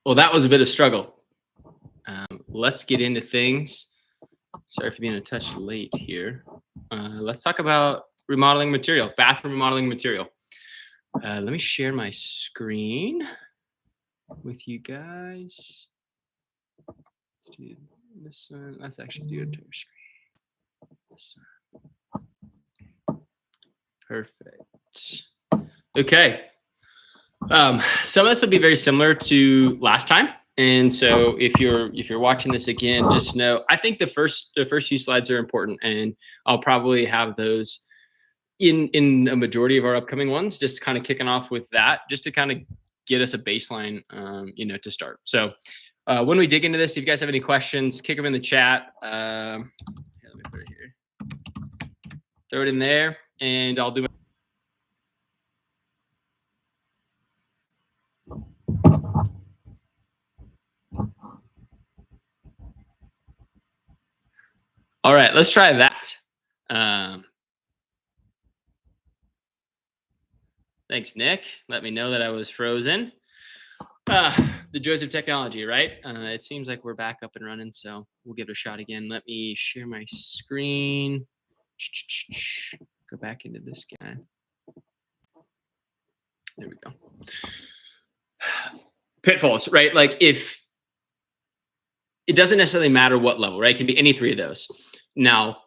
Well, that was a bit of struggle. Let's get into things. Sorry for being a touch late here. Let's talk about remodeling material, bathroom remodeling material. Let me share my screen with you guys. Let's do this one. Let's actually do entire screen. This one. Perfect. Okay. Some of this will be very similar to last time. And so if you're watching this again, just know I think the first few slides are important, and I'll probably have those in a majority of our upcoming ones, just kind of kicking off with that, just to kind of get us a baseline, to start. So when we dig into this, if you guys have any questions, kick them in the chat. Let me put it here. Throw it in there, and I'll do my. All right, let's try that. Thanks, Nick. Let me know that I was frozen. The joys of technology, right? It seems like we're back up and running, so we'll give it a shot again. Let me share my screen. Go back into this guy. There we go. Pitfalls, right? Like if it doesn't necessarily matter what level, right? It can be any three of those. Now,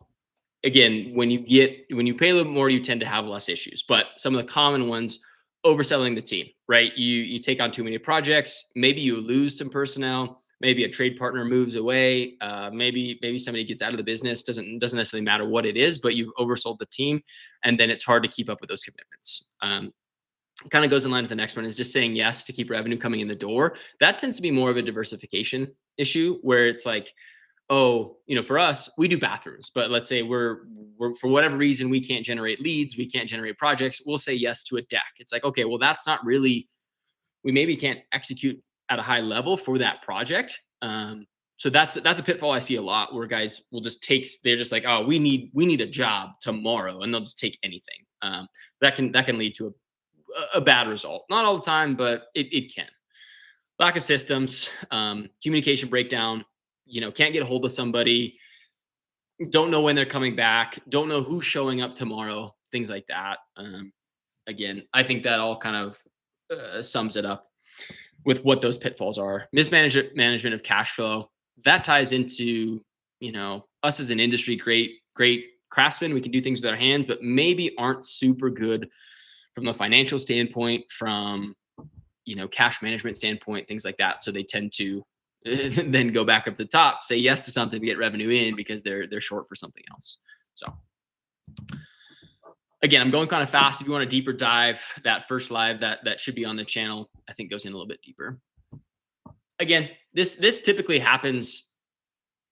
again, when you pay a little more, you tend to have less issues. But some of the common ones, overselling the team, right? You take on too many projects. Maybe you lose some personnel. Maybe a trade partner moves away. Maybe somebody gets out of the business. Doesn't necessarily matter what it is, but you've oversold the team, and then it's hard to keep up with those commitments. Kind of goes in line with the next one, is just saying yes to keep revenue coming in the door. That tends to be more of a diversification issue, where it's like, oh, for us, we do bathrooms, but let's say we're for whatever reason, we can't generate leads, we can't generate projects. We'll say yes to a deck. It's like, okay, well, that's not really, we maybe can't execute at a high level for that project. So that's a pitfall I see a lot, where guys will just they're just like, oh, we need a job tomorrow, and they'll just take anything. That can lead to a bad result. Not all the time, but it can. Lack of systems, communication breakdown, can't get a hold of somebody, don't know when they're coming back, don't know who's showing up tomorrow, things like that. Again, I think that all kind of sums it up with what those pitfalls are. Management of cash flow, that ties into, us as an industry, great craftsmen. We can do things with our hands, but maybe aren't super good from a financial standpoint, from, cash management standpoint, things like that. So they tend to then go back up to the top, say yes to something to get revenue in because they're short for something else. So again, I'm going kind of fast. If you want a deeper dive, that first live that should be on the channel, I think goes in a little bit deeper. Again, this typically happens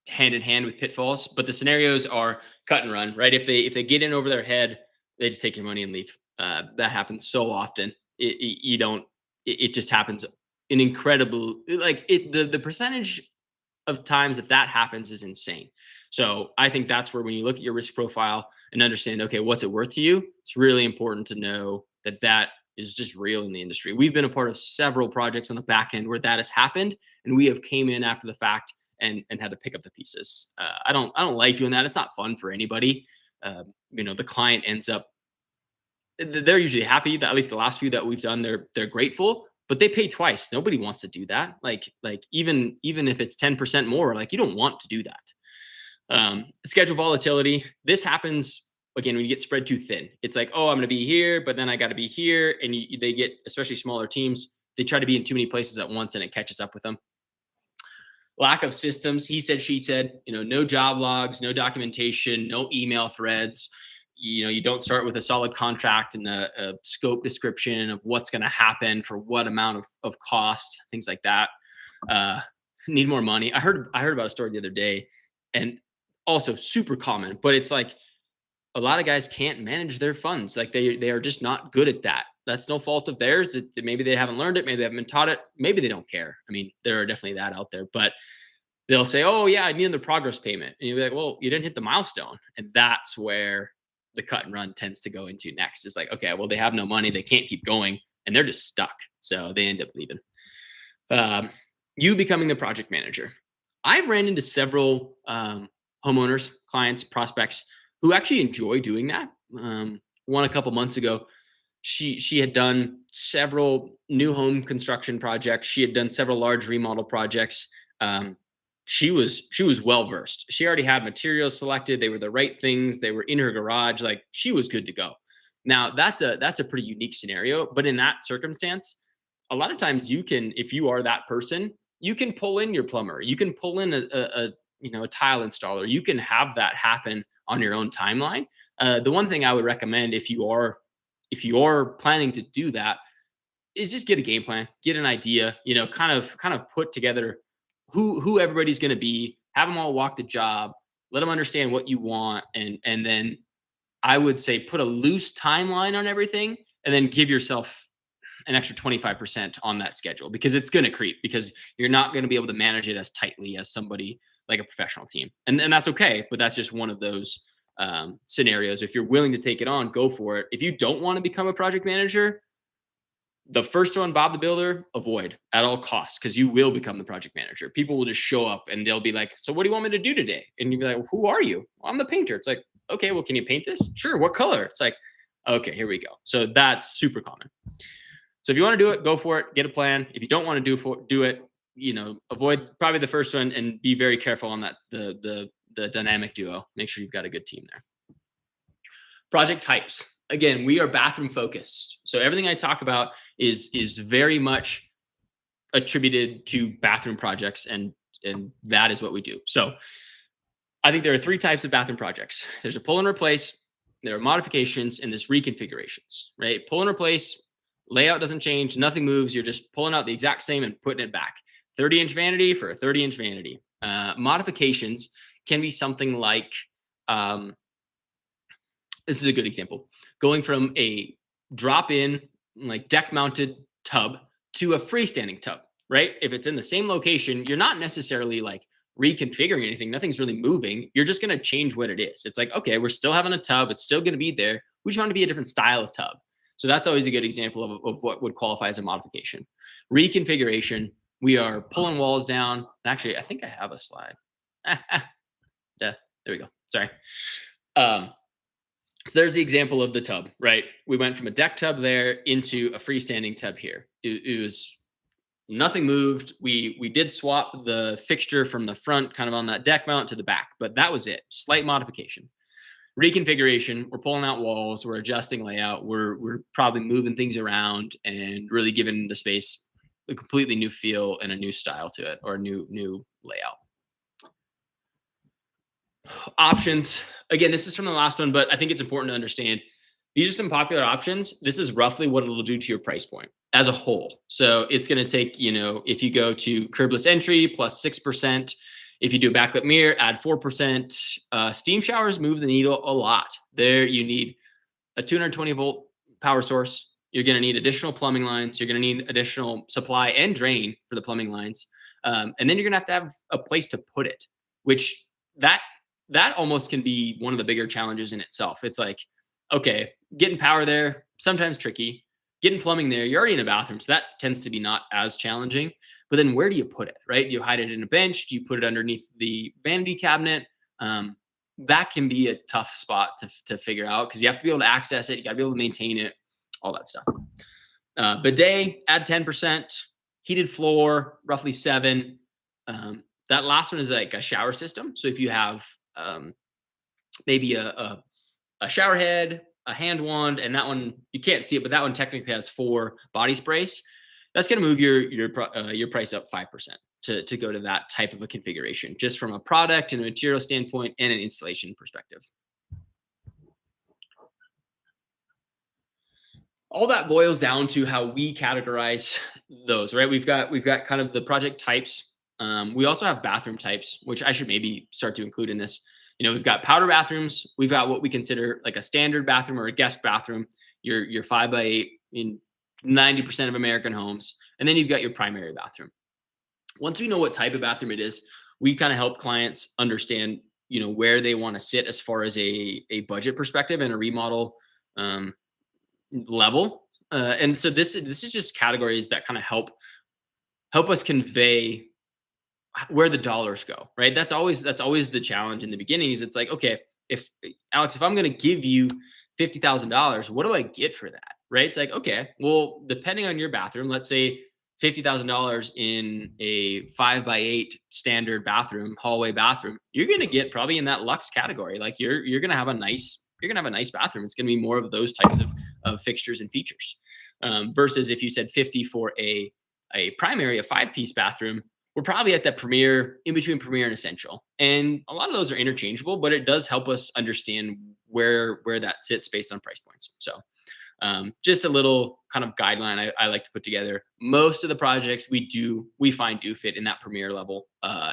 hand in hand with pitfalls, but the scenarios are cut and run, right? If they get in over their head, they just take your money and leave. That happens so often. It just happens an incredible, the percentage of times that happens is insane. So I think that's where, when you look at your risk profile and understand, okay, what's it worth to you? It's really important to know that is just real in the industry. We've been a part of several projects on the back end where that has happened, and we have came in after the fact and had to pick up the pieces. I don't like doing that. It's not fun for anybody. The client ends up, they're usually happy that, at least the last few that we've done, they're grateful, but they pay twice. Nobody wants to do that. Like even if it's 10% more, like, you don't want to do that. Schedule volatility. This happens again when you get spread too thin. It's like, oh, I'm going to be here, but then I got to be here. And they get, especially smaller teams, they try to be in too many places at once, and it catches up with them. Lack of systems. He said, she said, no job logs, no documentation, no email threads. You don't start with a solid contract and a scope description of what's going to happen for what amount of cost, things like that. Need more money. I heard about a story the other day, and also super common, but it's like a lot of guys can't manage their funds. Like they are just not good at that. That's no fault of theirs. Maybe they haven't learned it. Maybe they haven't been taught it. Maybe they don't care. I mean, there are definitely that out there, but they'll say, oh yeah, I need the progress payment. And you'll be like, well, you didn't hit the milestone. And that's where the cut and run tends to go into next. Is like, okay, well, they have no money. They can't keep going, and they're just stuck. So they end up leaving. you becoming the project manager. I've ran into several homeowners, clients, prospects who actually enjoy doing that. One a couple months ago, she had done several new home construction projects. She had done several large remodel projects. Um, she was well versed. She already had materials selected. They were the right things. They were in her garage. Like she was good to go. Now that's a pretty unique scenario. But in that circumstance, a lot of times you can, if you are that person, you can pull in your plumber. You can pull in a tile installer. You can have that happen on your own timeline. The one thing I would recommend if you're planning to do that is just get a game plan, get an idea, kind of put together who everybody's going to be, have them all walk the job, let them understand what you want, and then I would say put a loose timeline on everything, and then give yourself an extra 25% on that schedule because it's going to creep because you're not going to be able to manage it as tightly as somebody like a professional team. And that's okay, but that's just one of those scenarios. If you're willing to take it on, go for it. If you don't want to become a project manager, the first one, Bob the Builder, avoid at all costs because you will become the project manager. People will just show up and they'll be like, "So what do you want me to do today?" And you'll be like, well, "Who are you?" "Well, I'm the painter." It's like, "Okay, well, can you paint this?" "Sure." "What color?" It's like, "Okay, here we go." So that's super common. So if you want to do it, go for it. Get a plan. If you don't want to do it, avoid probably the first one and be very careful on that the dynamic duo. Make sure you've got a good team there. Project types. Again, we are bathroom focused. So everything I talk about is very much attributed to bathroom projects and that is what we do. So I think there are three types of bathroom projects. There's a pull and replace, there are modifications, and there's reconfigurations, right? Pull and replace, layout doesn't change, nothing moves. You're just pulling out the exact same and putting it back. 30-inch vanity for a 30-inch vanity. Modifications can be something like, this is a good example. Going from a drop-in, like deck-mounted tub to a freestanding tub, right? If it's in the same location, you're not necessarily like reconfiguring anything. Nothing's really moving. You're just going to change what it is. It's like, okay, we're still having a tub. It's still going to be there. We just want it to be a different style of tub. So that's always a good example of what would qualify as a modification. Reconfiguration, we are pulling walls down. Actually, I think I have a slide. Yeah, there we go. Sorry. So there's the example of the tub, right? We went from a deck tub there into a freestanding tub here. It was nothing moved. We did swap the fixture from the front, kind of on that deck mount, to the back, but that was it. Slight modification. Reconfiguration, we're pulling out walls, we're adjusting layout, we're probably moving things around and really giving the space a completely new feel and a new style to it, or a new layout. Options. Again, this is from the last one, but I think it's important to understand these are some popular options. This is roughly what it'll do to your price point as a whole. So it's going to take, if you go to curbless entry plus 6%, if you do a backlit mirror, add 4%. Steam showers move the needle a lot. There you need a 220-volt power source. You're going to need additional plumbing lines. You're going to need additional supply and drain for the plumbing lines. And then you're going to have a place to put it, which that almost can be one of the bigger challenges in itself. It's like, okay, getting power there, sometimes tricky. Getting plumbing there, you're already in a bathroom, so that tends to be not as challenging. But then where do you put it, right? Do you hide it in a bench? Do you put it underneath the vanity cabinet? That can be a tough spot to figure out because you have to be able to access it. You got to be able to maintain it, all that stuff. Bidet, add 10%. Heated floor, roughly 7. That last one is like a shower system. So if you have maybe a shower head, a hand wand, and that one you can't see it, but that one technically has 4 body sprays. That's going to move your price up 5% to go to that type of a configuration, just from a product and a material standpoint and an installation perspective. All that boils down to how we categorize those, right? We've got kind of the project types. We also have bathroom types, which I should maybe start to include in this. We've got powder bathrooms. We've got what we consider like a standard bathroom or a guest bathroom. Your 5x8 in 90% of American homes. And then you've got your primary bathroom. Once we know what type of bathroom it is, we kind of help clients understand, where they want to sit as far as a budget perspective and a remodel level. And so this is just categories that kind of help us convey where the dollars go, right? That's always the challenge in the beginning. Is it's like, okay, if Alex, if I'm going to give you $50,000, what do I get for that, right? It's like, okay, well, depending on your bathroom, let's say $50,000 in a 5x8 standard bathroom, hallway bathroom, you're going to get probably in that luxe category. Like you're going to have a nice bathroom. It's going to be more of those types of fixtures and features, versus if you said 50 for a primary, a 5-piece bathroom, we're probably at that premier, in between premier and essential. And a lot of those are interchangeable, but it does help us understand where that sits based on price points. So just a little kind of guideline I like to put together. Most of the projects we find do fit in that premier level.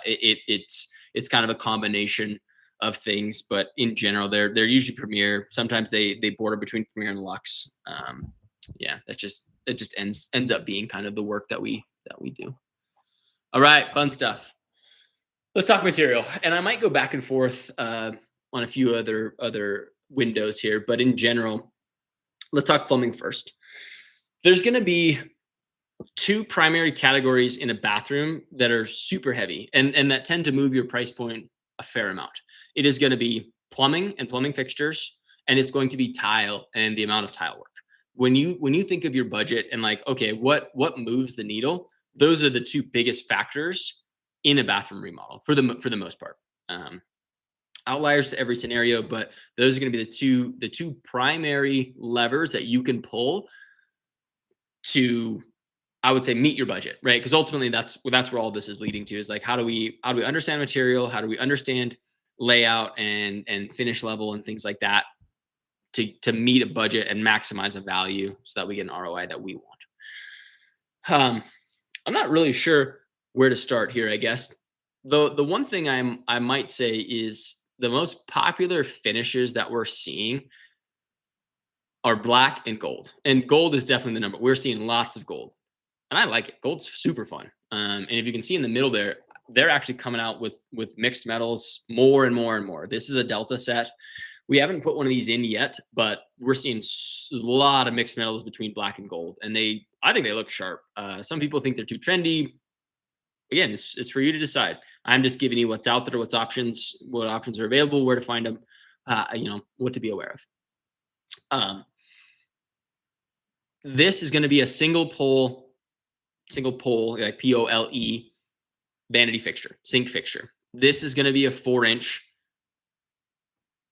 It's kind of a combination of things, but in general, they're usually premier. Sometimes they border between premier and luxe. Yeah, it just ends up being kind of the work that we do. All right, fun stuff. Let's talk material, and I might go back and forth on a few other windows here, but in general, let's talk plumbing first. There's going to be two primary categories in a bathroom that are super heavy and that tend to move your price point a fair amount. It is going to be plumbing and plumbing fixtures, and it's going to be tile and the amount of tile work. When you think of your budget and like, okay, what moves the needle? Those are the two biggest factors in a bathroom remodel for the most part. Outliers to every scenario, but those are going to be the two primary levers that you can pull to, I would say, meet your budget, right? Because ultimately that's where all this is leading to, is like, how do we understand material? How do we understand layout and finish level and things like that to meet a budget and maximize a value so that we get an ROI that we want. I'm not really sure where to start here, I guess. The one thing I might say is the most popular finishes that we're seeing are black and gold. And gold is definitely the number. We're seeing lots of gold. And I like it. Gold's super fun. And if you can see in the middle there, they're actually coming out with mixed metals more and more and more. This is a Delta set. We haven't put one of these in yet, but we're seeing a lot of mixed metals between black and gold, and I think they look sharp. Some people think they're too trendy. Again, it's for you to decide. I'm just giving you what's out there, what options are available, where to find them, what to be aware of. This is going to be a single pole, like POLE vanity fixture, sink fixture. This is going to be a 4-inch.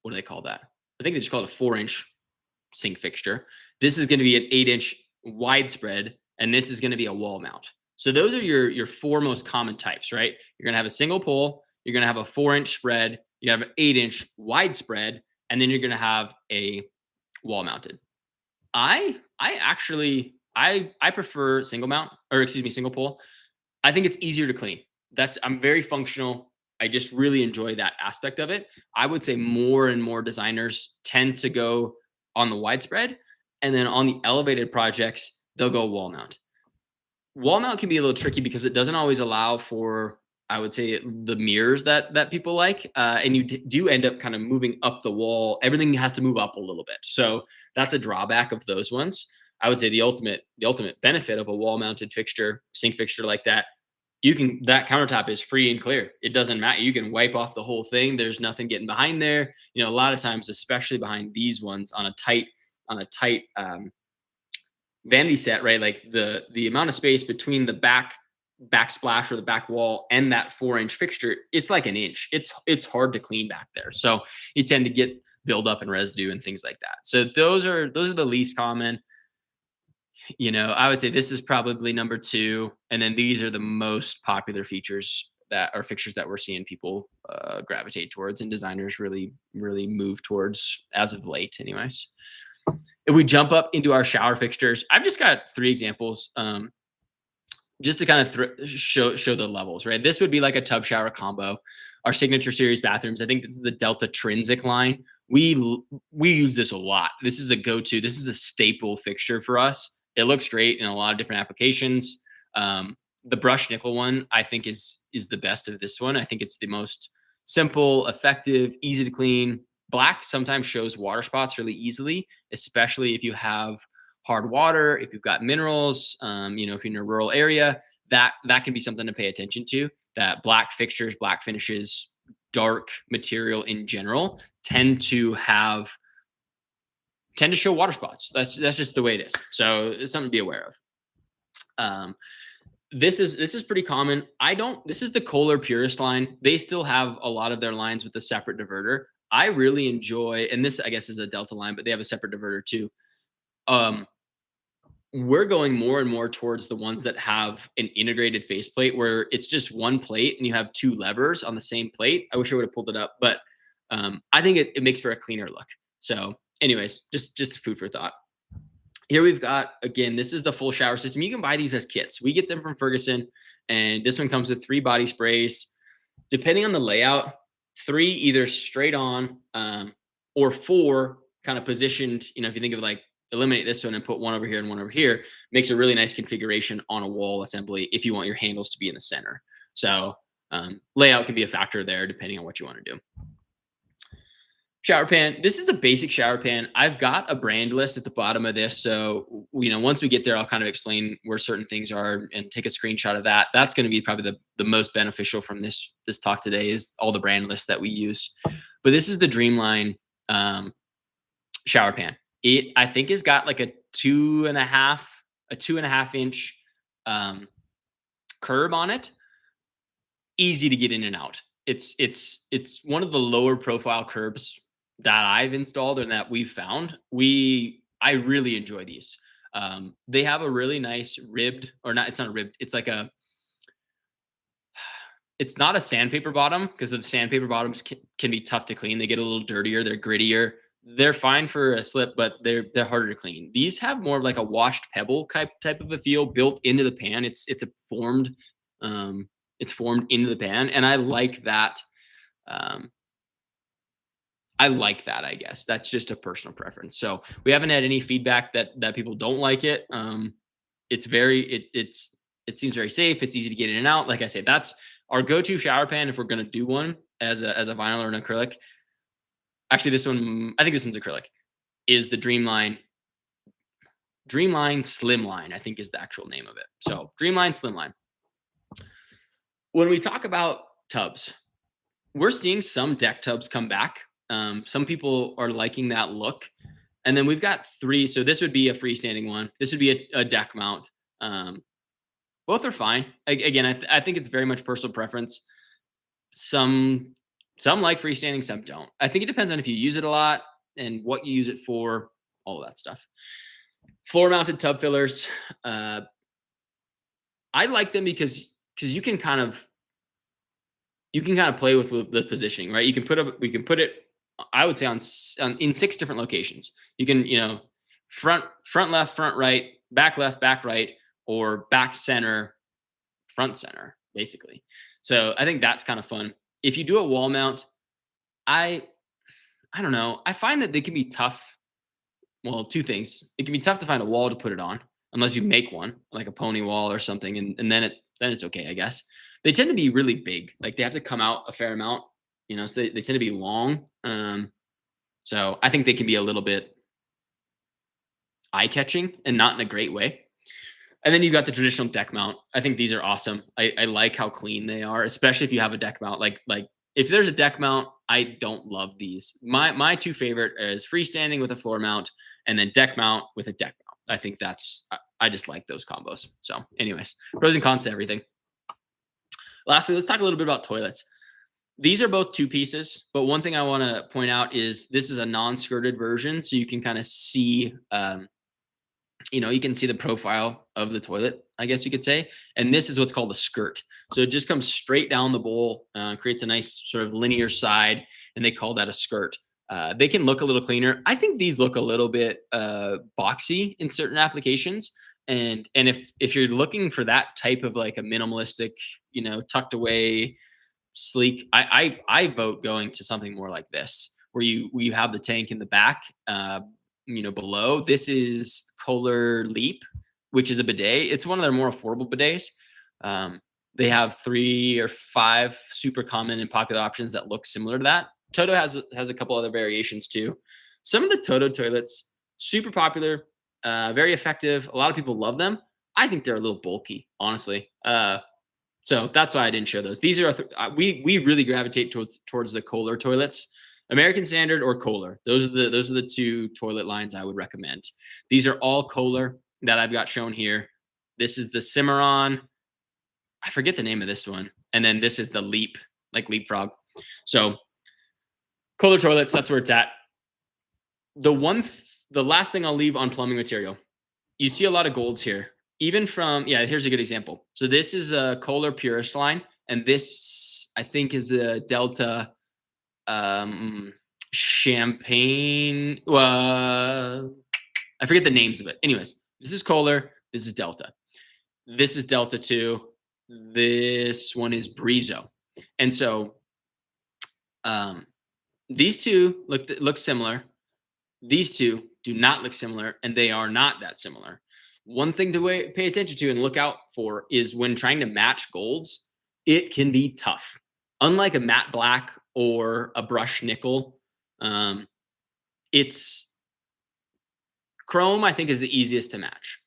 What do they call that? I think they just call it a 4-inch sink fixture. This is going to be an 8-inch widespread, and this is going to be a wall mount. So those are your four most common types, right? You're going to have a single pole, you're going to have a 4-inch spread, you have an 8-inch widespread, and then you're going to have a wall mounted. I actually prefer single pole. I think it's easier to clean. I'm very functional. I just really enjoy that aspect of it. I would say more and more designers tend to go on the widespread, and then on the elevated projects, they'll go wall mount. Wall mount can be a little tricky because it doesn't always allow for, I would say, the mirrors that people like, and you do end up kind of moving up the wall. Everything has to move up a little bit, so that's a drawback of those ones. I would say the ultimate benefit of a wall mounted fixture, sink fixture like that, that countertop is free and clear. It doesn't matter. You can wipe off the whole thing. There's nothing getting behind there. A lot of times, especially behind these ones on a tight vanity set, right? Like the amount of space between the backsplash or the back wall and that 4-inch fixture, it's like an inch. It's hard to clean back there. So you tend to get buildup and residue and things like that. So those are the least common. I would say this is probably number 2, and then these are the most popular fixtures that we're seeing people gravitate towards, and designers really move towards as of late, anyways. If we jump up into our shower fixtures, I've just got 3 examples, just to kind of show the levels, right? This would be like a tub shower combo. Our signature series bathrooms, I think this is the Delta Trinsic line. We use this a lot. This is a go-to. This is a staple fixture for us. It looks great in a lot of different applications. The brushed nickel one, I think, is the best of this one. I think it's the most simple, effective, easy to clean. Black sometimes shows water spots really easily, especially if you have hard water, if you've got minerals, if you're in a rural area, that can be something to pay attention to. that black fixtures, black finishes, dark material in general tend to show water spots. That's just the way it is. So it's something to be aware of. Um, this is pretty common. I don't. This is the Kohler Purist line. They still have a lot of their lines with a separate diverter. I really enjoy, and this I guess is the Delta line, but they have a separate diverter too. Um, we're going more and more towards the ones that have an integrated faceplate where it's just one plate and you have two levers on the same plate. I wish I would have pulled it up, but I think it makes for a cleaner look. So, anyways, just food for thought. Here we've got, again, this is the full shower system. You can buy these as kits. We get them from Ferguson, and this one comes with 3 body sprays. Depending on the layout, 3 either straight on, or 4 kind of positioned. If you think of like eliminate this one and put one over here and one over here, makes a really nice configuration on a wall assembly if you want your handles to be in the center. So layout can be a factor there depending on what you want to do. Shower pan. This is a basic shower pan. I've got a brand list at the bottom of this. So, once we get there, I'll kind of explain where certain things are and take a screenshot of that. That's going to be probably the most beneficial from this talk today is all the brand lists that we use. But this is the Dreamline shower pan. It, I think, has got like a 2.5 inch curb on it. Easy to get in and out. It's one of the lower profile curbs that I've installed and that we've found. I really enjoy these. They have a really nice ribbed, or not, it's not a ribbed, it's not a sandpaper bottom, because the sandpaper bottoms can be tough to clean. They get a little dirtier, they're grittier. They're fine for a slip, but they're harder to clean. These have more of like a washed pebble type of a feel built into the pan. It's formed into the pan, and I like that. I guess that's just a personal preference. So we haven't had any feedback that people don't like it. It seems very safe. It's easy to get in and out. Like I said, that's our go-to shower pan if we're going to do one as a vinyl or an acrylic. Actually, I think this one's acrylic, is the Dreamline Slimline, I think is the actual name of it. So Dreamline Slimline. When we talk about tubs, we're seeing some deck tubs come back. Some people are liking that look. And then we've got 3. So this would be a freestanding one. This would be a deck mount. Both are fine. Again, I think it's very much personal preference. Some like freestanding, some don't. I think it depends on if you use it a lot and what you use it for, all of that stuff. Floor mounted tub fillers. I like them because you can kind of play with the positioning, right? We can put it, I would say, in 6 different locations. You can, front left, front right, back left, back right, or back center, front center, basically. So I think that's kind of fun. If you do a wall mount, I don't know. I find that they can be tough. Well, 2 things. It can be tough to find a wall to put it on unless you make one, like a pony wall or something, and then it's okay, I guess. They tend to be really big. Like, they have to come out a fair amount, so they tend to be long. So I think they can be a little bit eye-catching and not in a great way. And then you've got the traditional deck mount. I think these are awesome. I like how clean they are, especially if you have a deck mount. Like if there's a deck mount, I don't love these. My 2 favorite is freestanding with a floor mount, and then deck mount with a deck mount. I think I just like those combos. So anyways, pros and cons to everything. Lastly, let's talk a little bit about toilets. These are both 2 pieces, but one thing I want to point out is this is a non-skirted version, so you can kind of see, you can see the profile of the toilet, I guess you could say. And this is what's called a skirt. So it just comes straight down the bowl, creates a nice sort of linear side, and they call that a skirt. They can look a little cleaner. I think these look a little bit boxy in certain applications. And if you're looking for that type of like a minimalistic, tucked away, sleek, I vote going to something more like this, where you have the tank in the back, below. This is Kohler Leap, which is a bidet. It's one of their more affordable bidets. They have 3 or 5 super common and popular options that look similar to that. Toto has a couple other variations too. Some of the Toto toilets, super popular, very effective. A lot of people love them. I think they're a little bulky, honestly. So that's why I didn't show those. These are we really gravitate towards the Kohler toilets, American Standard or Kohler. Those are the two toilet lines I would recommend. These are all Kohler that I've got shown here. This is the Cimarron. I forget the name of this one, and then this is the Leap, like Leapfrog. So Kohler toilets. That's where it's at. The last thing I'll leave on plumbing material. You see a lot of golds here. Even from, yeah, here's a good example. So this is a Kohler Purist line, and this I think is the Delta Champagne. I forget the names of it. Anyways, this is Kohler. This is Delta. This is Delta 2. This one is Brizo. And so these two look similar. These two do not look similar, and they are not that similar. One thing to pay attention to and look out for is when trying to match golds, it can be tough. Unlike a matte black or a brush nickel, it's chrome, I think, is the easiest to match.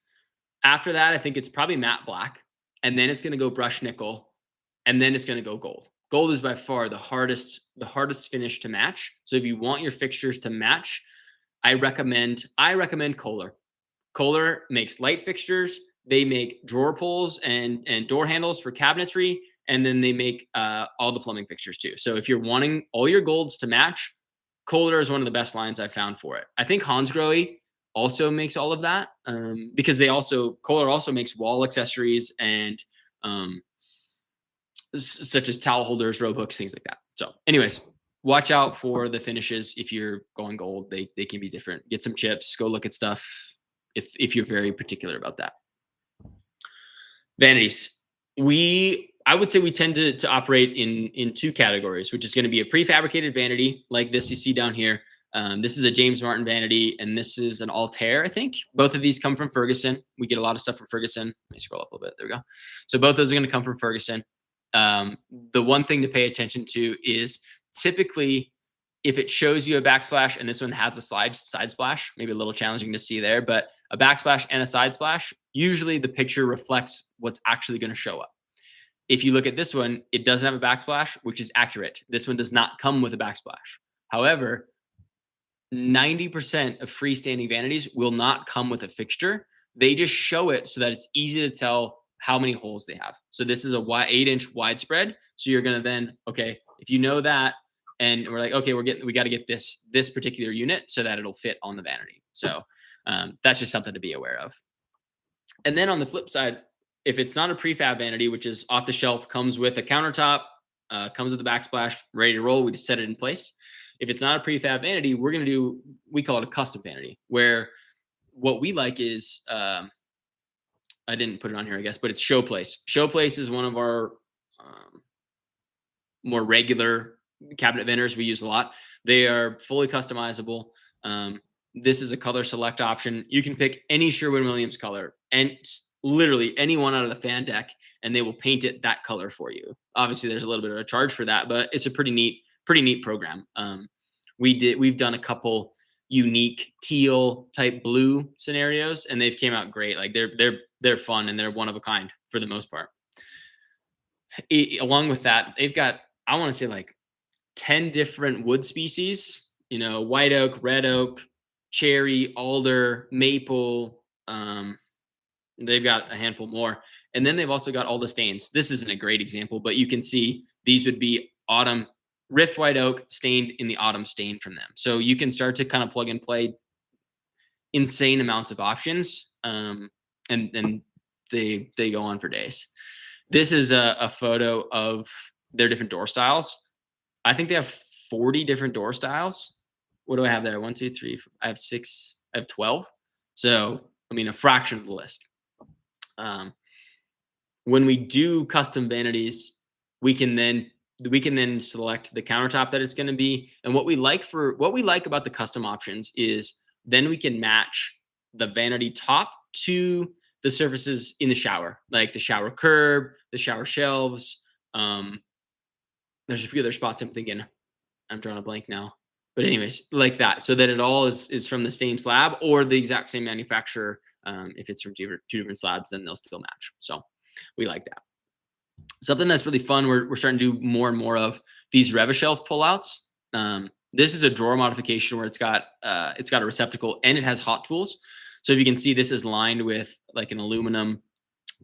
After that, I think it's probably matte black, and then it's going to go brush nickel, and then it's going to go gold. Gold is by far the hardest finish to match. So if you want your fixtures to match, I recommend Kohler. Kohler makes light fixtures. They make drawer pulls and door handles for cabinetry, and then they make all the plumbing fixtures too. So if you're wanting all your golds to match, Kohler is one of the best lines I've found for it. I think Hansgrohe also makes all of that because Kohler also makes wall accessories and such as towel holders, robe hooks, things like that. So anyways, watch out for the finishes. If you're going gold, they can be different. Get some chips, go look at stuff if you're very particular about that. Vanities. I would say we tend to operate in two categories, which is going to be a prefabricated vanity like this you see down here. This is a James Martin vanity, and this is an Altair, I think. Both of these come from Ferguson. We get a lot of stuff from Ferguson. Let me scroll up a little bit. There we go. So both those are going to come from Ferguson. The one thing to pay attention to is typically if it shows you a backsplash, and this one has a side splash, maybe a little challenging to see there, but a backsplash and a side splash, usually the picture reflects what's actually going to show up. If you look at this one, it doesn't have a backsplash, which is accurate. This one does not come with a backsplash. However, 90% of freestanding vanities will not come with a fixture. They just show it so that it's easy to tell how many holes they have. So this is a 8-inch widespread. So you're going to then, okay, if you know that, and we're like, okay, we got to get this particular unit so that it'll fit on the vanity. So that's just something to be aware of. And then on the flip side, if it's not a prefab vanity, which is off the shelf, comes with a countertop, comes with a backsplash, ready to roll, we just set it in place. If it's not a prefab vanity, we call it a custom vanity, where what we like is, I didn't put it on here, I guess, but it's Showplace. Showplace is one of our more regular cabinet vendors we use a lot. They are fully customizable. This is a color select option. You can pick any Sherwin-Williams color and literally any one out of the fan deck, and they will paint it that color for you. Obviously, there's a little bit of a charge for that, but it's a pretty neat program. We've done a couple unique teal type blue scenarios, and they've came out great. Like they're fun, and they're one of a kind for the most part. Along with that, they've got, I want to say, like 10 different wood species, white oak, red oak, cherry, alder, maple. They've got a handful more. And then they've also got all the stains. This isn't a great example, but you can see these would be autumn rift white oak stained in the autumn stain from them. So you can start to kind of plug and play insane amounts of options. And they go on for days. This is a photo of their different door styles. I think they have 40 different door styles. What do I have there? 1, 2, 3. I have 6. I have 12. So, I mean, a fraction of the list. When we do custom vanities, we can then select the countertop that it's going to be. And what we like about the custom options is then we can match the vanity top to the surfaces in the shower, like the shower curb, the shower shelves. There's a few other spots I'm thinking. I'm drawing a blank now. But anyways, like that, so that it all is from the same slab or the exact same manufacturer. If it's from two different slabs, then they'll still match. So we like that. Something that's really fun, we're starting to do more and more of these Rev-A-Shelf pullouts. This is a drawer modification where it's got a receptacle and it has hot tools. So if you can see, this is lined with like an aluminum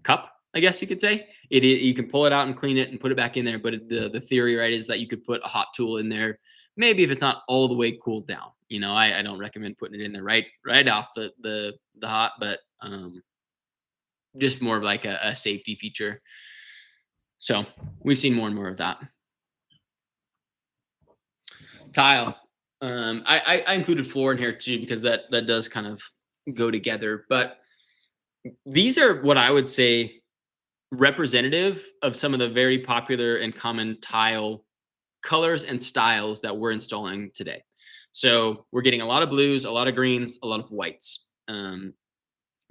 cup, I guess you could say. You can pull it out and clean it and put it back in there. But the theory, right, is that you could put a hot tool in there, maybe if it's not all the way cooled down. I don't recommend putting it in there right off the hot, but just more of like a safety feature. So we've seen more and more of that. Tile. I included floor in here too because that does kind of go together. But these are what I would say representative of some of the very popular and common tile colors and styles that we're installing today. So we're getting a lot of blues, a lot of greens, a lot of whites.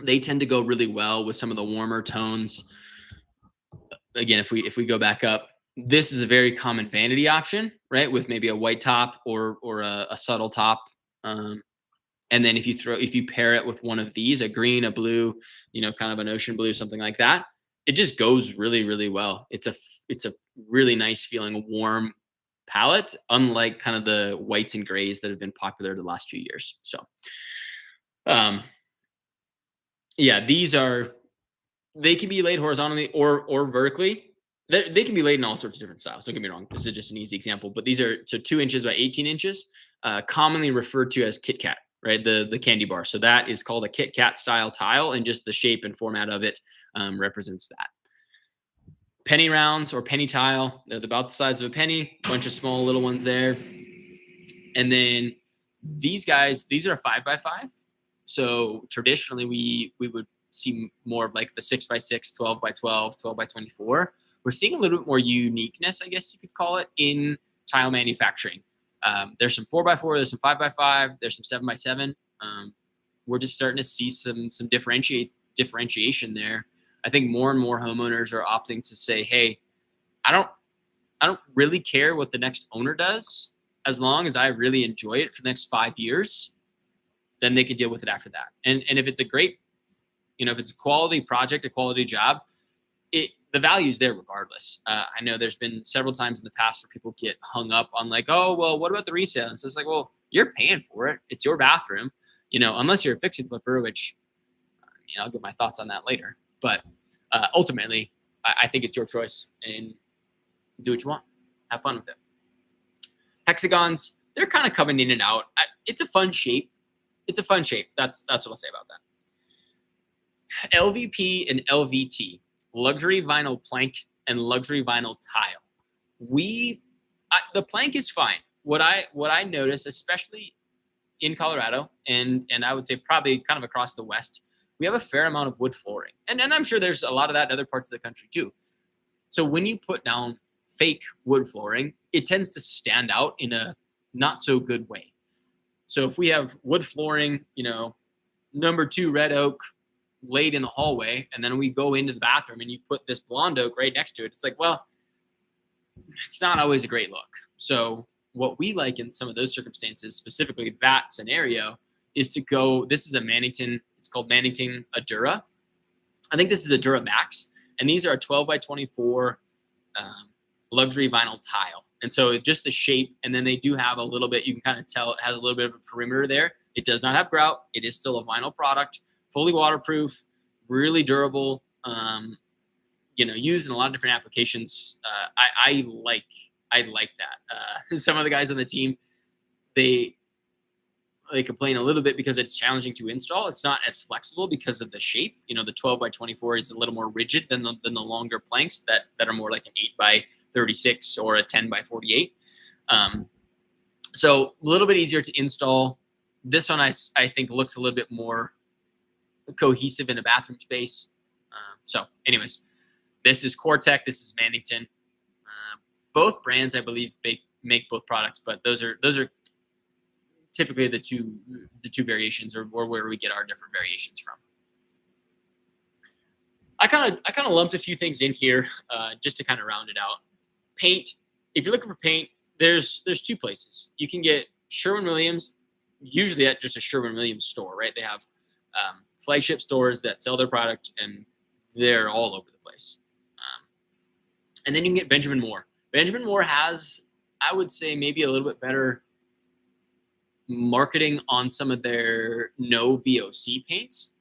They tend to go really well with some of the warmer tones. Again, if we go back up, this is a very common vanity option, right? With maybe a white top or a subtle top. And then if you pair it with one of these, a green, a blue, kind of an ocean blue, something like that, it just goes really, really well. It's a really nice feeling, warm palette, unlike kind of the whites and grays that have been popular the last few years. So, yeah, they can be laid horizontally or vertically. They can be laid in all sorts of different styles. Don't get me wrong. This is just an easy example, but these are 2 inches by 18 inches, commonly referred to as Kit Kat, right? The candy bar. So that is called a Kit Kat style tile, and just the shape and format of it represents that. Penny rounds or penny tile. They're about the size of a penny. Bunch of small little ones there. And then these are 5x5. So traditionally, we would see more of like the 6x6, 12x12, 12x24. We're seeing a little bit more uniqueness, I guess you could call it, in tile manufacturing. There's some 4x4, there's some 5x5, there's some 7x7. We're just starting to see some differentiation there. I think more and more homeowners are opting to say, hey, I don't really care what the next owner does, as long as I really enjoy it for the next 5 years, then they can deal with it after that. And if it's a great, if it's a quality project, a quality job, the value's there regardless. I know there's been several times in the past where people get hung up on like, oh, well, what about the resale? And so it's like, well, you're paying for it. It's your bathroom, unless you're a fix and flipper, which I'll get my thoughts on that later. But ultimately, I think it's your choice, and do what you want. Have fun with it. Hexagons, they're kind of coming in and out. It's a fun shape. That's what I'll say about that. LVP and LVT, luxury vinyl plank and luxury vinyl tile. The plank is fine. What I notice, especially in Colorado, and I would say probably kind of across the West, we have a fair amount of wood flooring. And I'm sure there's a lot of that in other parts of the country too. So when you put down fake wood flooring, it tends to stand out in a not so good way. So if we have wood flooring, number 2 red oak laid in the hallway, and then we go into the bathroom and you put this blonde oak right next to it, it's like, well, it's not always a great look. So what we like in some of those circumstances, specifically that scenario, is to go, this is a Mannington, it's called Mannington Adura. I think this is Adura Max, and these are a 12x24 luxury vinyl tile. And so just the shape, and then they do have a little bit, you can kind of tell it has a little bit of a perimeter there. It does not have grout. It is still a vinyl product, fully waterproof, really durable, used in a lot of different applications. I like that. Some of the guys on the team, they complain a little bit because it's challenging to install. It's not as flexible because of the shape. The 12x24 is a little more rigid than the longer planks that are more like an 8x36 or a 10x48. So a little bit easier to install. This one I think looks a little bit more cohesive in a bathroom space. So anyways, this is Cortec. This is Mannington. Both brands, I believe, make both products, but those are typically the two variations, or where we get our different variations from. I kind of lumped a few things in here just to kind of round it out. Paint. If you're looking for paint, there's 2 places. You can get Sherwin-Williams, usually at just a Sherwin-Williams store, right? They have flagship stores that sell their product, and they're all over the place. And then you can get Benjamin Moore. Benjamin Moore has, I would say, maybe a little bit better marketing on some of their no VOC paints.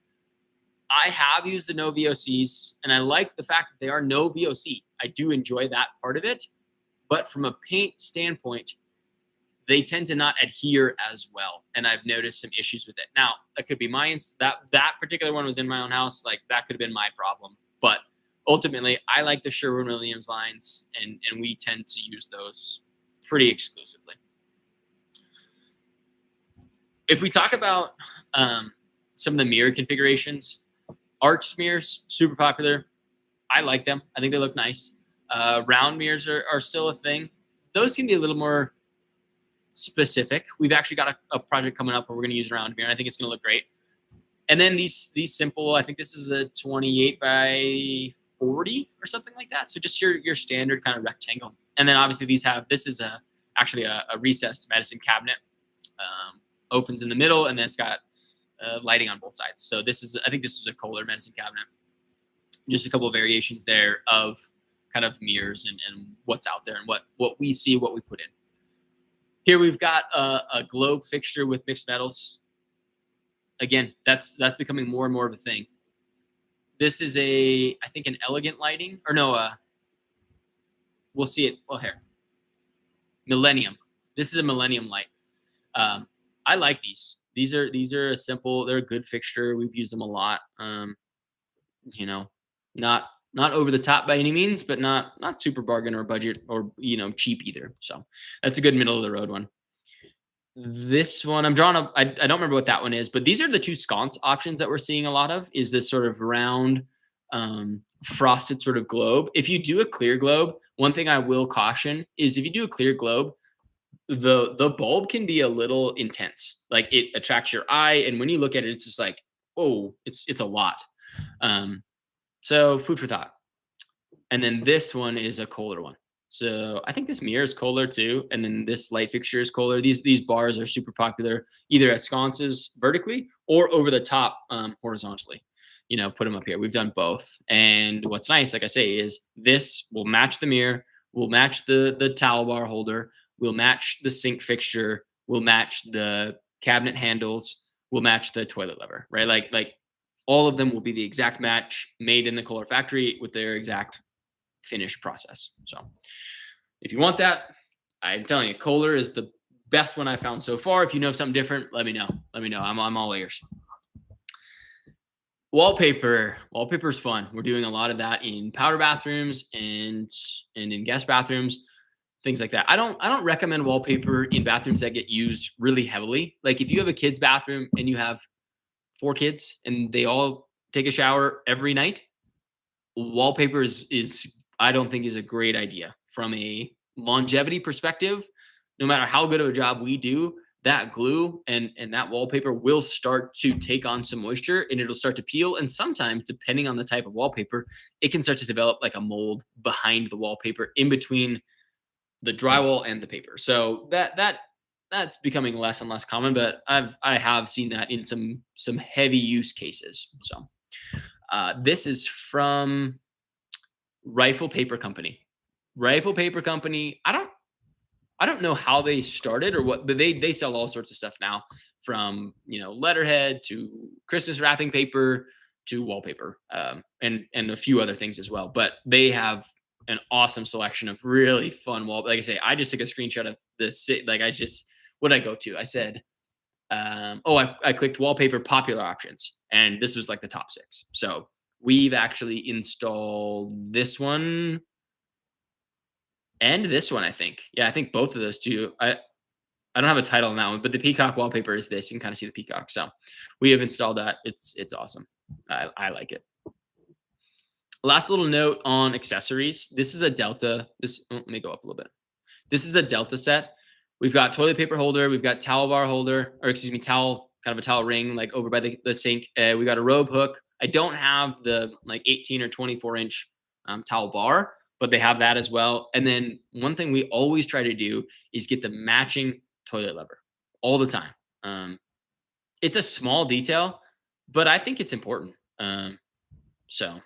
I have used the no VOCs, and I like the fact that they are no VOC. I do enjoy that part of it. But from a paint standpoint, they tend to not adhere as well, and I've noticed some issues with it. Now, that could be mine. That particular one was in my own house. Like, that could have been my problem. But ultimately, I like the Sherwin-Williams lines, and we tend to use those pretty exclusively. If we talk about some of the mirror configurations, arch mirrors, super popular. I like them. I think they look nice. Round mirrors are still a thing. Those can be a little more specific. We've actually got a project coming up where we're going to use round mirror. And I think it's going to look great. And then these simple, I think this is a 28 by 40 or something like that. So just your standard kind of rectangle. And then obviously this is actually a recessed medicine cabinet. Opens in the middle, and then it's got lighting on both sides. So I think this is a Kohler medicine cabinet. Just a couple of variations there of kind of mirrors and what's out there and what we see, what we put in. Here we've got a globe fixture with mixed metals. Again, that's becoming more and more of a thing. This is I think an elegant lighting, or no, we'll see it. Well, here, Millennium. This is a Millennium light. I like these. These are a simple. They're a good fixture. We've used them a lot. Not over the top by any means, but not super bargain or budget or cheap either. So that's a good middle of the road one. This one I'm drawing up. I don't remember what that one is, but these are the two sconce options that we're seeing a lot of. Is this sort of round, frosted sort of globe? If you do a clear globe, one thing I will caution is if you do a clear globe, the bulb can be a little intense. Like, it attracts your eye, and when you look at it, it's just like, oh, it's a lot. So food for thought. And then this one is a Kohler one. So I think this mirror is Kohler too, and then this light fixture is Kohler. These bars are super popular, either as sconces vertically or over the top horizontally. Put them up here. We've done both. And what's nice, like I say, is this will match the mirror, will match the towel bar holder, will match the sink fixture, will match the cabinet handles, will match the toilet lever, right? Like all of them will be the exact match, made in the Kohler factory with their exact finished process. So if you want that, I'm telling you, Kohler is the best one I've found so far. If you know something different, let me know. I'm all ears. Wallpaper is fun. We're doing a lot of that in powder bathrooms and in guest bathrooms, things like that. I don't recommend wallpaper in bathrooms that get used really heavily. Like, if you have a kid's bathroom and you have 4 kids and they all take a shower every night, wallpaper is I don't think is a great idea from a longevity perspective. No matter how good of a job we do, that glue and that wallpaper will start to take on some moisture, and it'll start to peel. And sometimes, depending on the type of wallpaper, it can start to develop like a mold behind the wallpaper, in between the drywall and the paper. So that's becoming less and less common, but I have seen that in some heavy use cases. So this is from Rifle Paper Company. Rifle Paper Company. I don't know how they started or what, but they sell all sorts of stuff now, from letterhead to Christmas wrapping paper to wallpaper, and a few other things as well. But they have an awesome selection of really fun wall. Like I say, I just took a screenshot of this. Like, what did I go to? I said, I clicked wallpaper popular options, and this was like the top 6. So we've actually installed this one and this one, I think. Yeah, I think both of those two. I don't have a title on that one, but the peacock wallpaper is this. You can kind of see the peacock. So we have installed that. It's awesome. I like it. Last little note on accessories. This is a Delta. Let me go up a little bit. This is a Delta set. We've got toilet paper holder. We've got towel bar holder, or excuse me, towel, kind of a towel ring, like over by the sink. We got a robe hook. I don't have the like 18 or 24 inch towel bar, but they have that as well. And then one thing we always try to do is get the matching toilet lever all the time. It's a small detail, but I think it's important. So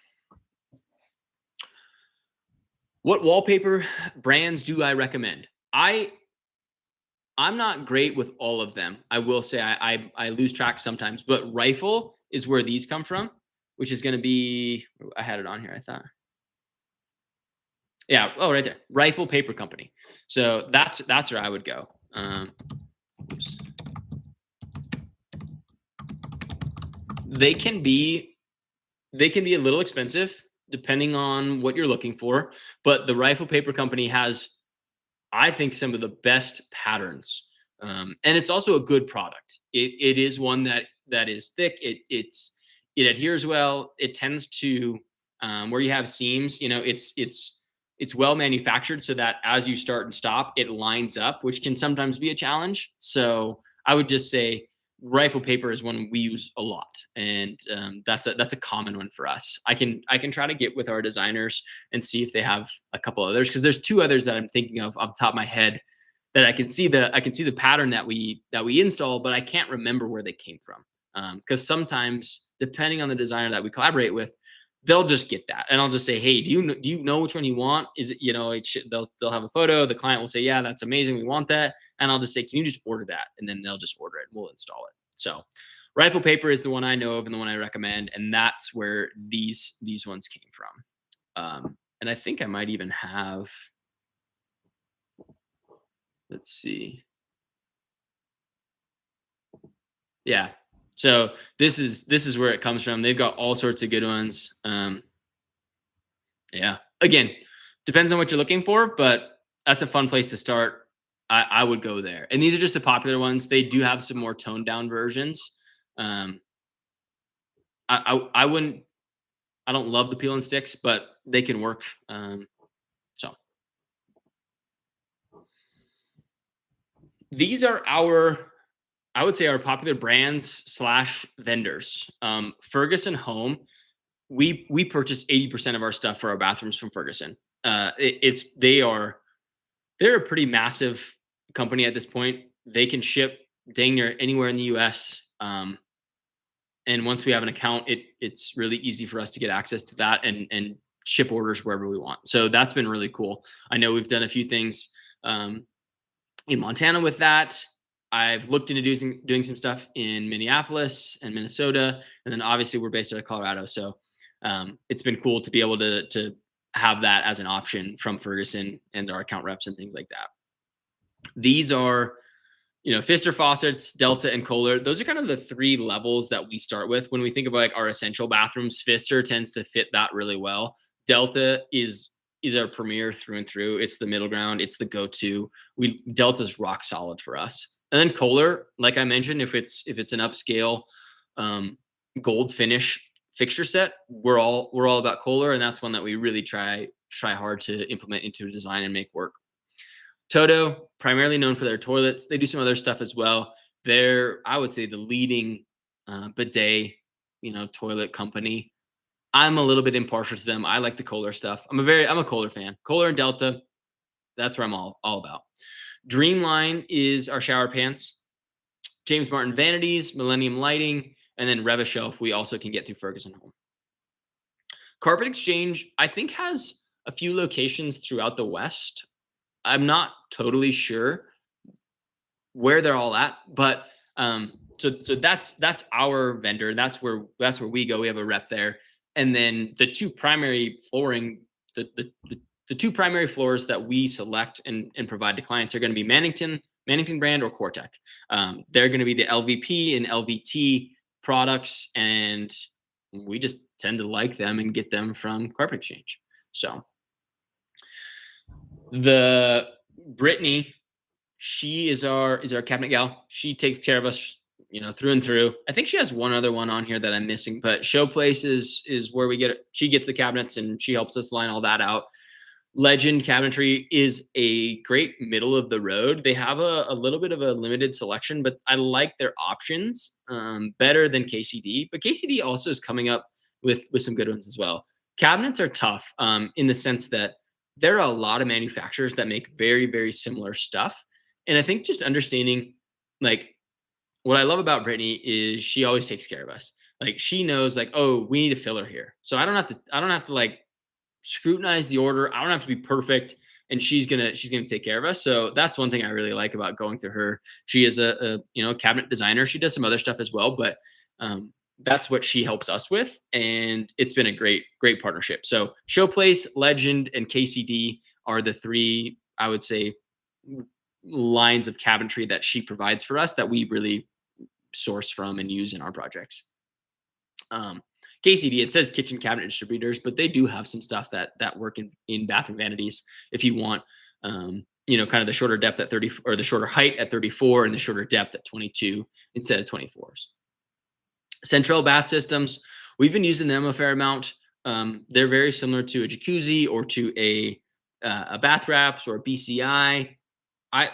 What wallpaper brands do I recommend? I'm not great with all of them. I will say I lose track sometimes, but Rifle is where these come from, which is going to be. I had it on here. I thought, yeah. Oh, right there, Rifle Paper Company. So that's where I would go. Oops. They can be they can be a little expensive depending on what you're looking for, but the Rifle Paper Company has, I think, some of the best patterns, and it's also a good product. It is one that is thick. It adheres well. It tends to, where you have seams. It's well manufactured so that as you start and stop, it lines up, which can sometimes be a challenge. So I would just say rifle paper is one we use a lot, and that's a common one for us. I can try to get with our designers and see if they have a couple others, because there's two others that I'm thinking of off the top of my head that I can see the pattern that we install, but I can't remember where they came from. Because sometimes, depending on the designer that we collaborate with, they'll just get that, and I'll just say, "Hey, do you know which one you want? Is it, they'll have a photo. The client will say, "Yeah, that's amazing. We want that." And I'll just say, "Can you just order that?" And then they'll just order it, and we'll install it. So, rifle paper is the one I know of and the one I recommend, and that's where these ones came from. And I think I might even have. Let's see. Yeah. So this is where it comes from. They've got all sorts of good ones. Yeah. Again, depends on what you're looking for, but that's a fun place to start. I would go there. And these are just the popular ones. They do have some more toned down versions. Um, I wouldn't. I don't love the peel and sticks, but they can work. So these are our, I would say, our popular brands slash vendors. Ferguson Home. We purchase 80% of our stuff for our bathrooms from Ferguson. They're a pretty massive company at this point. They can ship dang near anywhere in the US. And once we have an account, it's really easy for us to get access to that and ship orders wherever we want. So that's been really cool. I know we've done a few things um, in Montana with that. I've looked into doing some stuff in Minneapolis and Minnesota, and then obviously we're based out of Colorado. So it's been cool to be able to have that as an option from Ferguson and our account reps and things like that. These are, Pfister faucets, Delta, and Kohler. Those are kind of the three levels that we start with when we think about like our essential bathrooms. Pfister tends to fit that really well. Delta is our premier through and through. It's the middle ground. It's the go-to. Delta's rock solid for us. And then Kohler, like I mentioned, if it's an upscale gold finish fixture set, we're all about Kohler, and that's one that we really try hard to implement into a design and make work. Toto, primarily known for their toilets. They do some other stuff as well. They're, I would say, the leading bidet, toilet company. I'm a little bit impartial to them. I like the Kohler stuff. I'm a Kohler fan. Kohler and Delta, that's where I'm all about. Dreamline is our shower pants. James Martin Vanities, Millennium Lighting, and then Revishelf we also can get through Ferguson Home. Carpet Exchange, I think, has a few locations throughout the West. I'm not totally sure where they're all at, but so that's our vendor. That's where we go. We have a rep there, and then the two primary flooring, the two primary floors that we select and provide to clients are going to be Mannington brand or Cortec. They're going to be the LVP and LVT products, and we just tend to like them and get them from Carpet Exchange. So the Brittany, she is our cabinet gal. She takes care of us, through and through. I think she has one other one on here that I'm missing, but Showplace is where we get it. She gets the cabinets and she helps us line all that out. Legend Cabinetry is a great middle of the road. They have a little bit of a limited selection, but I like their options better than KCD. But KCD also is coming up with some good ones as well. Cabinets are tough in the sense that there are a lot of manufacturers that make very, very similar stuff. And I think just understanding, like, what I love about Brittany is she always takes care of us. Like, she knows, like, oh, we need a filler here. So I don't have to like scrutinize the order. I don't have to be perfect, and she's gonna take care of us. So that's one thing I really like about going through her. She is a cabinet designer. She does some other stuff as well, but that's what she helps us with, and it's been a great partnership. So Showplace, Legend, and KCD are the three, I would say, lines of cabinetry that she provides for us that we really source from and use in our projects. Um, KCD, it says kitchen cabinet distributors, but they do have some stuff that work in bathroom vanities if you want. Kind of the shorter depth at 30, or the shorter height at 34, and the shorter depth at 22 instead of 24s. Central bath systems, we've been using them a fair amount. They're very similar to a jacuzzi or to a bath wraps or a BCI.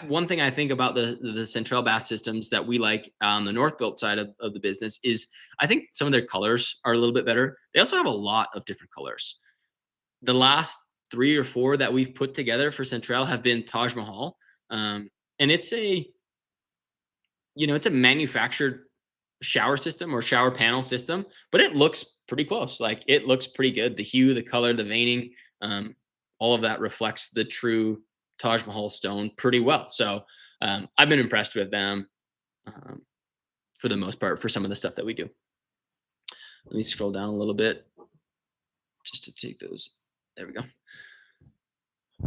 One thing I think about the Central bath systems that we like on the Northbuilt side of the business is I think some of their colors are a little bit better. They also have a lot of different colors. The last 3 or 4 that we've put together for Central have been Taj Mahal, and it's a manufactured shower system or shower panel system, but it looks pretty close. Like, it looks pretty good. The hue, the color, the veining, all of that reflects the true Taj Mahal stone pretty well. So I've been impressed with them um, for the most part for some of the stuff that we do. Let me scroll down a little bit just to take those. There we go.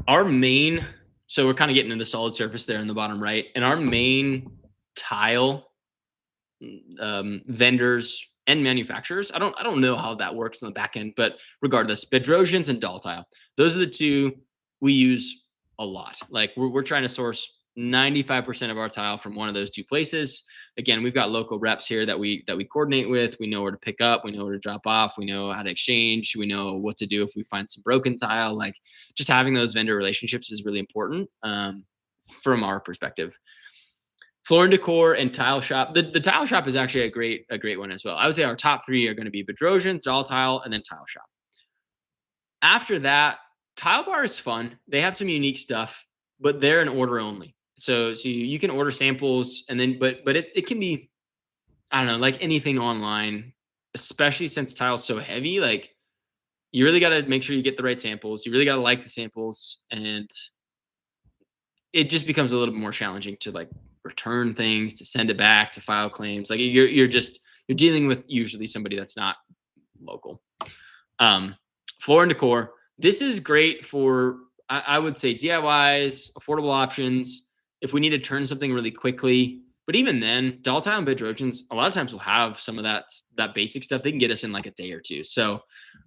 Our main, so we're kind of getting into the solid surface there in the bottom right, and our main tile vendors and manufacturers. I don't know how that works on the back end, but regardless, Bedrosians and Doll Tile. Those are the two we use a lot. Like, we're trying to source 95% of our tile from one of those two places. Again, we've got local reps here that we coordinate with. We know where to pick up, we know where to drop off, we know how to exchange, we know what to do if we find some broken tile. Like, just having those vendor relationships is really important from our perspective. Floor and Decor and Tile Shop. The Tile Shop is actually a great one as well. I would say our top three are going to be Bedrosian, Doll Tile, and then Tile Shop. After that, Tile Bar is fun. They have some unique stuff, but they're an order only. So you can order samples, and then but it can be, I don't know, like anything online, especially since tile's so heavy. Like, you really got to make sure you get the right samples. You really got to like the samples, and it just becomes a little bit more challenging to, like, return things, to send it back, to file claims. Like, you're dealing with usually somebody that's not local. Floor and Decor. This is great for, I would say, DIYs, affordable options. If we need to turn something really quickly, but even then, Doll Tile and Bedrosians a lot of times will have some of that basic stuff. They can get us in like a day or two. So,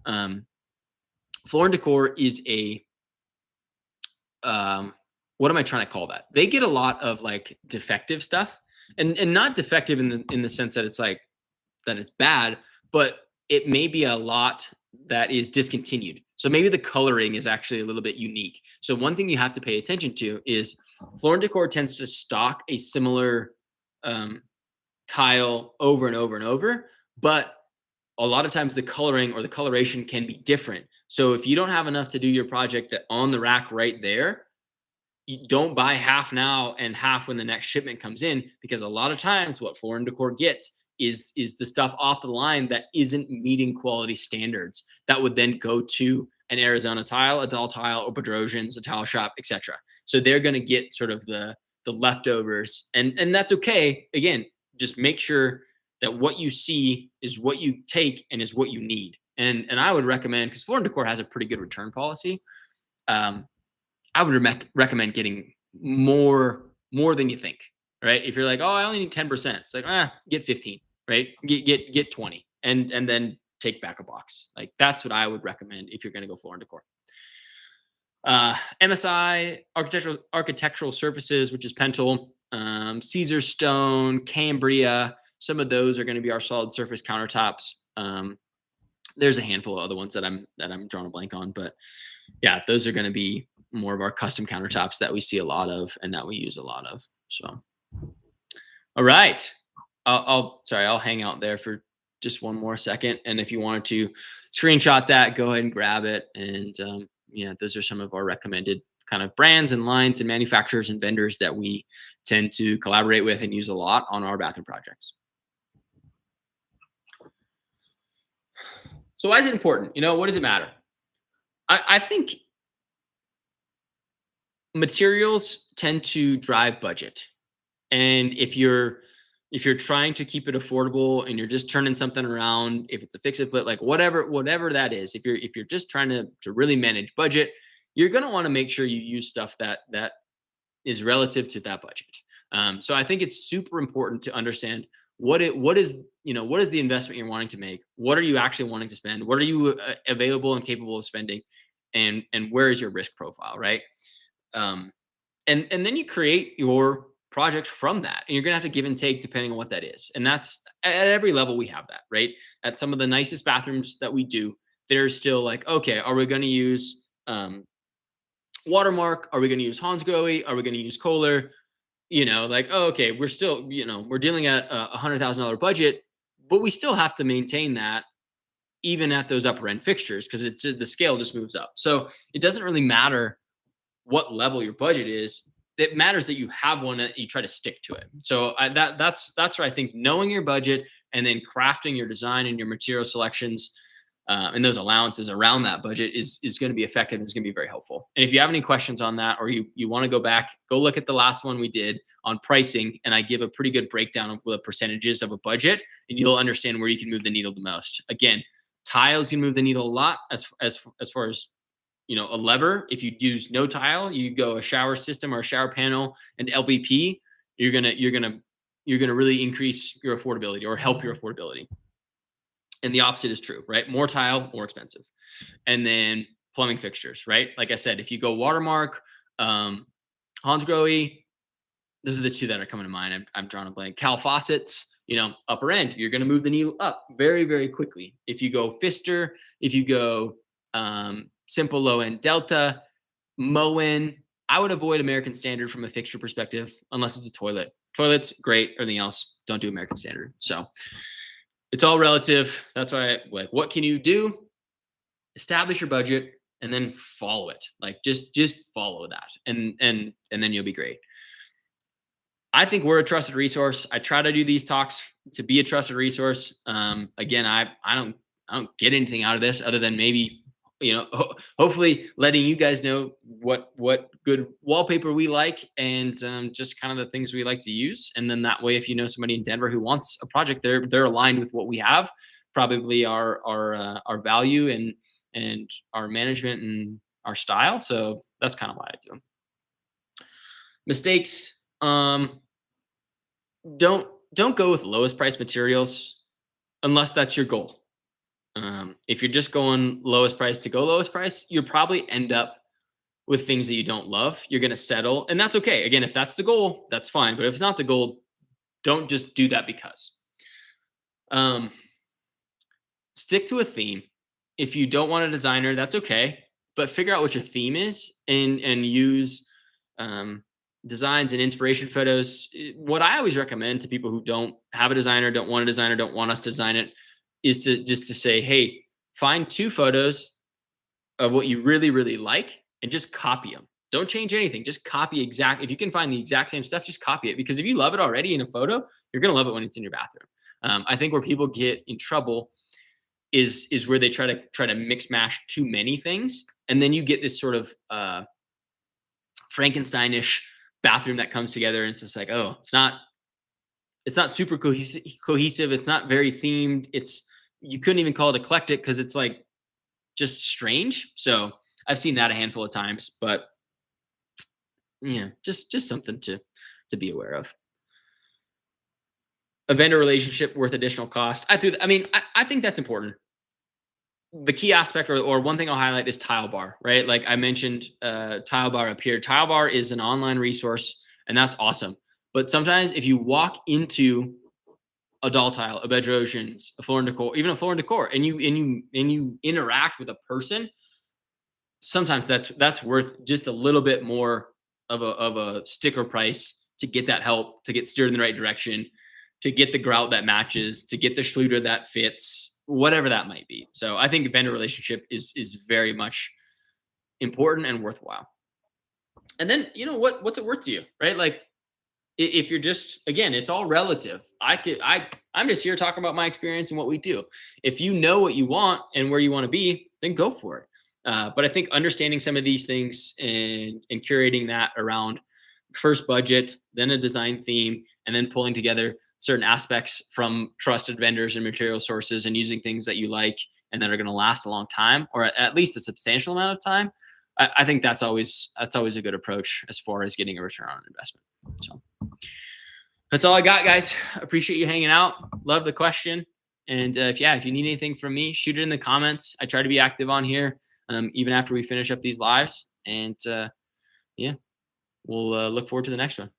Floor and Decor is a what am I trying to call that? They get a lot of, like, defective stuff, and not defective in the sense that it's like that it's bad, but it may be a lot that is discontinued. So maybe the coloring is actually a little bit unique. So one thing you have to pay attention to is Floor and Decor tends to stock a similar tile over and over and over, but a lot of times the coloring or the coloration can be different. So if you don't have enough to do your project that on the rack right there, you don't buy half now and half when the next shipment comes in, because a lot of times what Floor and Decor gets is the stuff off the line that isn't meeting quality standards that would then go to an Arizona Tile, a Doll Tile, or Bedrosians, a Tile Shop, etc. So they're going to get sort of the leftovers, and that's okay. Again, just make sure that what you see is what you take and is what you need. And I would recommend, because Floor and Decor has a pretty good return policy. I would recommend getting more than you think, right? If you're like, oh, I only need 10%, it's like, get 15, right? Get 20, and then take back a box. Like, that's what I would recommend if you're going to go Floor and Decor. MSI, architectural surfaces, which is Pentel, Caesar Stone, Cambria. Some of those are going to be our solid surface countertops. There's a handful of other ones that I'm drawing a blank on, but yeah, those are going to be more of our custom countertops that we see a lot of and that we use a lot of. So, all right, I'll hang out there for just one more second, and if you wanted to screenshot that, go ahead and grab it. And yeah, those are some of our recommended kind of brands and lines and manufacturers and vendors that we tend to collaborate with and use a lot on our bathroom projects. So why is it important? What does it matter? I think materials tend to drive budget. And if you're trying to keep it affordable and you're just turning something around, if it's a fix it flip, like whatever that is, if you're just trying to really manage budget, you're gonna want to make sure you use stuff that is relative to that budget. So I think it's super important to understand what is the investment you're wanting to make. What are you actually wanting to spend? What are you available and capable of spending, and where is your risk profile, right? Um, and then you create your project from that, and you're gonna have to give and take depending on what that is. And that's at every level we have that, right? At some of the nicest bathrooms that we do, there's still like, okay, are we going to use Watermark? Are we going to use Hansgrohe? Are we going to use Kohler? Like, oh, okay, we're still, we're dealing at $100,000 budget, but we still have to maintain that even at those upper end fixtures because it's the scale just moves up. So it doesn't really matter what level your budget is. It matters that you have one that you try to stick to it. So that's where I think knowing your budget and then crafting your design and your material selections and those allowances around that budget is going to be effective and is going to be very helpful. And if you have any questions on that, or you want to go back, go look at the last one we did on pricing, and I give a pretty good breakdown of the percentages of a budget, and you'll understand where you can move the needle the most. Again, tiles can move the needle a lot as far as a lever. If you use no tile, you go a shower system or a shower panel and LVP, you're gonna really increase your affordability or help your affordability. And the opposite is true, right? More tile, more expensive. And then plumbing fixtures, right? Like I said, if you go Watermark, um, Hansgrohe, those are the two that are coming to mind. I'm drawing a blank. Cal faucets, upper end, you're going to move the needle up very, very quickly. If you go Pfister, if you go simple low end Delta, Moen, I would avoid American Standard from a fixture perspective, unless it's a toilet. Toilets, great. Everything else, don't do American Standard. So it's all relative. That's why, like, what can you do? Establish your budget and then follow it. Like, just follow that, and then you'll be great. I think we're a trusted resource. I try to do these talks to be a trusted resource. Again, I don't get anything out of this other than maybe hopefully letting you guys know what good wallpaper we like, and just kind of the things we like to use. And then that way, if you know somebody in Denver who wants a project, they're aligned with what we have, probably our value and our management and our style. So that's kind of why I do them. Mistakes. Don't go with lowest price materials unless that's your goal. If you're just going lowest price to go lowest price, you'll probably end up with things that you don't love. You're going to settle, and that's okay. Again, if that's the goal, that's fine. But if it's not the goal, don't just do that because. Um, Stick to a theme. If you don't want a designer, that's okay. But figure out what your theme is and use designs and inspiration photos. What I always recommend to people who don't have a designer, don't want a designer, don't want us to design it, is to say, hey, find 2 photos of what you really, really like and just copy them. Don't change anything. Just copy if you can find the exact same stuff, just copy it. Because if you love it already in a photo, you're going to love it when it's in your bathroom. I think where people get in trouble is where they try to mix mash too many things. And then you get this sort of Frankensteinish bathroom that comes together. And it's just like, oh, it's not super cohesive. It's not very themed. You couldn't even call it eclectic because it's like just strange. So I've seen that a handful of times, but yeah, just something to be aware of. A vendor relationship worth additional cost. I think that's important. The key aspect or one thing I'll highlight is Tile Bar, right? Like I mentioned, Tile Bar up here. Tile Bar is an online resource, and that's awesome. But sometimes if you walk into a doll tile, a Bedrosians, a floor and decor, even a floor and decor, and you interact with a person, sometimes that's worth just a little bit more of a sticker price to get that help, to get steered in the right direction, to get the grout that matches, to get the Schluter that fits, whatever that might be. So I think vendor relationship is very much important and worthwhile. And then what's it worth to you, right? Like if you're just, again, it's all relative. I'm just here talking about my experience and what we do. If you know what you want and where you want to be, then go for it. But I think understanding some of these things and curating that around first budget, then a design theme, and then pulling together certain aspects from trusted vendors and material sources and using things that you like and that are going to last a long time or at least a substantial amount of time. I think that's always a good approach as far as getting a return on investment. So that's all I got, guys. Appreciate you hanging out. Love the question. And if you need anything from me, shoot it in the comments. I try to be active on here, even after we finish up these lives. And yeah, we'll look forward to the next one.